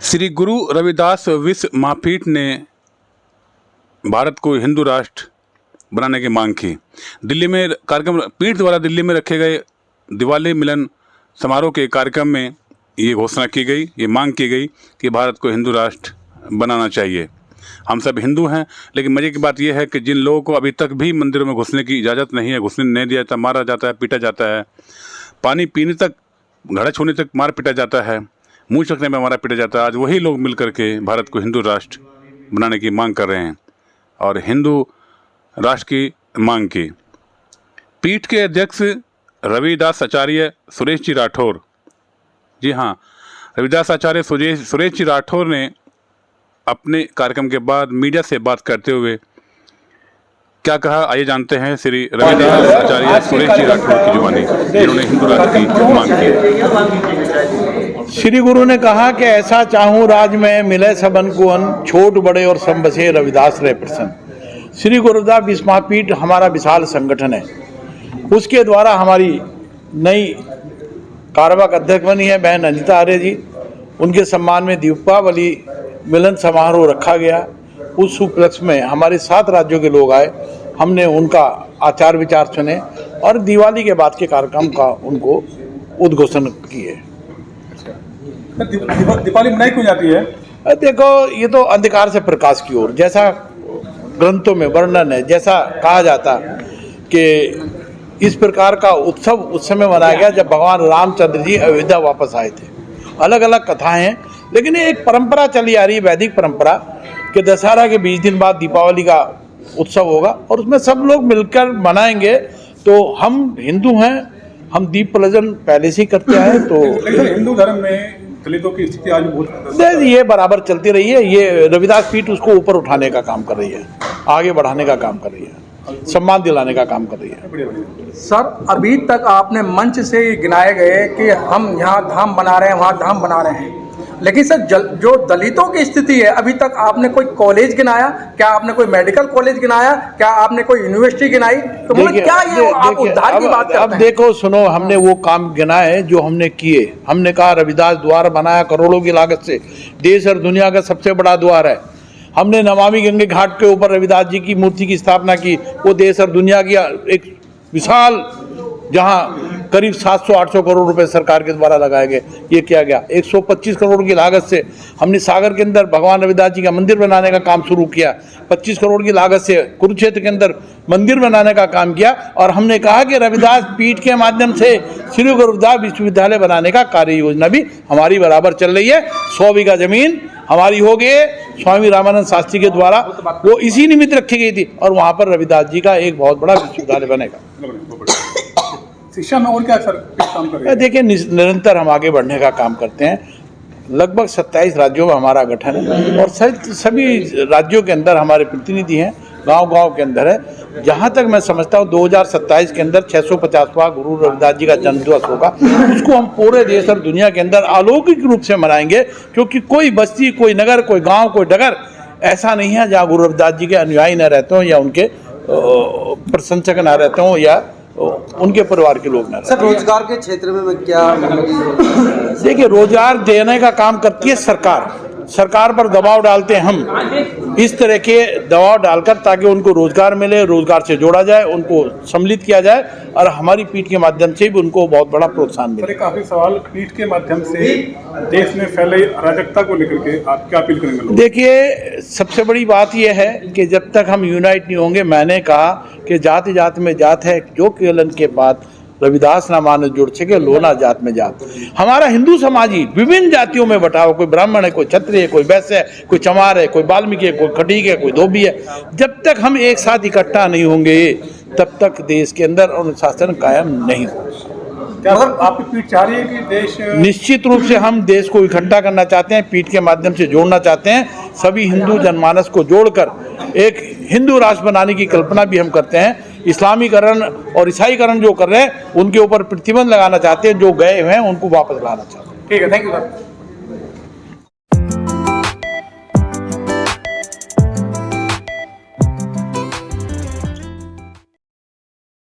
श्री गुरु रविदास विश्व महापीठ ने भारत को हिंदू राष्ट्र बनाने की मांग की। दिल्ली में कार्यक्रम पीठ द्वारा दिल्ली में रखे गए दिवाली मिलन समारोह के कार्यक्रम में ये घोषणा की गई, ये मांग की गई कि भारत को हिंदू राष्ट्र बनाना चाहिए। हम सब हिंदू हैं, लेकिन मज़े की बात यह है कि जिन लोगों को अभी तक भी मंदिरों में घुसने की इजाज़त नहीं है, घुसने नहीं दिया जाता, मारा जाता है, पीटा जाता है, पानी पीने तक, घड़ा छूने तक मार पीटा जाता है, मुँह चखने में मारा पीटा जाता है, आज वही लोग मिल करके भारत को हिंदू राष्ट्र बनाने की मांग कर रहे हैं और हिंदू राष्ट्र की मांग की। पीठ के अध्यक्ष रविदास आचार्य सुरेश जी राठौर, जी हाँ, रविदास आचार्य सुरेश जी राठौर ने अपने कार्यक्रम के बाद मीडिया से बात करते हुए क्या कहा, आइए जानते हैं श्री रविदास आचार्य सुरेश जी राठौर की जुबानी, जिन्होंने हिंदू राष्ट्र की मांग की। श्री गुरु ने कहा कि ऐसा चाहूँ राज में मिले सबन को अन्न, छोट बड़े और सब बसे रविदास रहे प्रसन्न। श्री गुरुदास विश्व महापीठ हमारा विशाल संगठन है, उसके द्वारा हमारी नई कार्यवाहक अध्यक्ष बनी है बहन अनिता आर्य जी। उनके सम्मान में दीपावली मिलन समारोह रखा गया। उस उपलक्ष्य में हमारे 7 राज्यों के लोग आए, हमने उनका आचार विचार सुने और दिवाली के बाद के कार्यक्रम का उनको उद्घोषण किए। दिवाली मनाई क्यों जाती है? देखो, ये तो अंधकार से प्रकाश की ओर, जैसा ग्रंथों में वर्णन है, जैसा कहा जाता कि इस प्रकार का उत्सव उस समय मनाया गया जब भगवान रामचंद्र जी अयोध्या वापस आए थे। अलग अलग कथाएं हैं, लेकिन ये एक परंपरा चली आ रही है, वैदिक परंपरा, कि दशहरा के 20 दिन बाद दीपावली का उत्सव होगा और उसमें सब लोग मिलकर मनाएंगे। तो हम हिंदू हैं, हम दीप प्रज्वलन पहले से ही करते आए। तो हिंदू धर्म में दलितों की स्थिति आज बहुत, ये बराबर चलती रही है। ये रविदास पीठ उसको ऊपर उठाने का काम कर रही है, आगे बढ़ाने का काम कर रही है, सम्मान दिलाने का काम कर रही है। सर, अभी तक आपने मंच से गिनाए गए कि हम यहाँ धाम बना रहे हैं, वहाँ धाम बना रहे हैं, लेकिन सर जो दलितों की स्थिति है, अभी तक आपने कोई कॉलेज गिनाया? क्या आपने कोई मेडिकल कॉलेज गिनाया? क्या आपने कोई यूनिवर्सिटी गिनाई? तो मतलब क्या ये आप उद्धार की बात करते हैं? अब देखो, सुनो, हमने वो काम गिनाए जो हमने किए। हमने कहा रविदास द्वार बनाया करोड़ों की लागत से, देश और दुनिया का सबसे बड़ा द्वार है। हमने नमामि गंगे घाट के ऊपर रविदास जी की मूर्ति की स्थापना की, वो देश और दुनिया की एक विशाल, जहाँ करीब 700-800 करोड़ रुपए सरकार के द्वारा लगाए गए। ये किया गया। 125 करोड़ की लागत से हमने सागर के अंदर भगवान रविदास जी का मंदिर बनाने का काम शुरू किया। 25 करोड़ की लागत से कुरुक्षेत्र के अंदर मंदिर बनाने का काम किया और हमने कहा कि रविदास पीठ के माध्यम से श्री गुरुदास विश्वविद्यालय बनाने का कार्य योजना भी हमारी बराबर चल रही है। 100 बीघा जमीन हमारी हो गई, स्वामी रामानंद शास्त्री के द्वारा वो इसी निमित्त रखी गई थी और वहाँ पर रविदास जी का एक बहुत बड़ा विश्वविद्यालय बनेगा। शिक्षा में और क्या सर काम कर रहे हैं? देखिए, निरंतर हम आगे बढ़ने का काम करते हैं। लगभग 27 राज्यों में हमारा गठन है और सभी राज्यों के अंदर हमारे प्रतिनिधि हैं, गांव-गांव के अंदर है। जहां तक मैं समझता हूं 2027 के अंदर 650वां गुरु रविदास जी का जन्म दिवस होगा। उसको हम पूरे देश और दुनिया के अंदर अलौकिक रूप से मनाएंगे, क्योंकि कोई बस्ती, कोई नगर, कोई गाँव, कोई डगर ऐसा नहीं है जहाँ गुरु रविदास जी के अनुयायी न रहते हों या उनके प्रशंसक न रहते हों या उनके परिवार के लोग न रहते। सर, रोजगार के क्षेत्र में क्या देखिए, रोजगार देने का काम करती है सरकार पर दबाव डालते हैं हम, इस तरह के दबाव डालकर, ताकि उनको रोजगार मिले, रोजगार से जोड़ा जाए, उनको सम्मिलित किया जाए और हमारी पीठ के माध्यम से भी उनको बहुत बड़ा प्रोत्साहन मिले। काफी सवाल पीठ के माध्यम से देश में फैले अराजकता को लेकर के आप क्या अपील करेंगे? देखिए, सबसे बड़ी बात यह है कि जब तक हम यूनाइट नहीं होंगे, मैंने कहा कि जाति जात में जात है, जो केवलन के बाद रविदास ना मानो जुड़ सके, लोना जात में जात। हमारा हिंदू समाज ही विभिन्न जातियों में बटा हुआ, कोई ब्राह्मण है, कोई क्षत्रिय है, कोई वैश्य है, कोई चमार है, कोई वाल्मीकि है, कोई खटीक है, कोई धोबी है। जब तक हम एक साथ इकट्ठा नहीं होंगे, तब तक देश के अंदर अनुशासन कायम नहीं होगा। क्या आपकी पीठ चाह रही है कि देश? निश्चित रूप से हम देश को इकट्ठा करना चाहते हैं, पीठ के माध्यम से जोड़ना चाहते हैं, सभी हिंदू जनमानस को जोड़कर एक हिंदू राष्ट्र बनाने की कल्पना भी हम करते हैं। इस्लामीकरण और ईसाईकरण जो कर रहे हैं, उनके ऊपर प्रतिबंध लगाना चाहते हैं, जो गए हुए हैं उनको वापस लाना चाहते हैं। ठीक है, थैंक यू सर।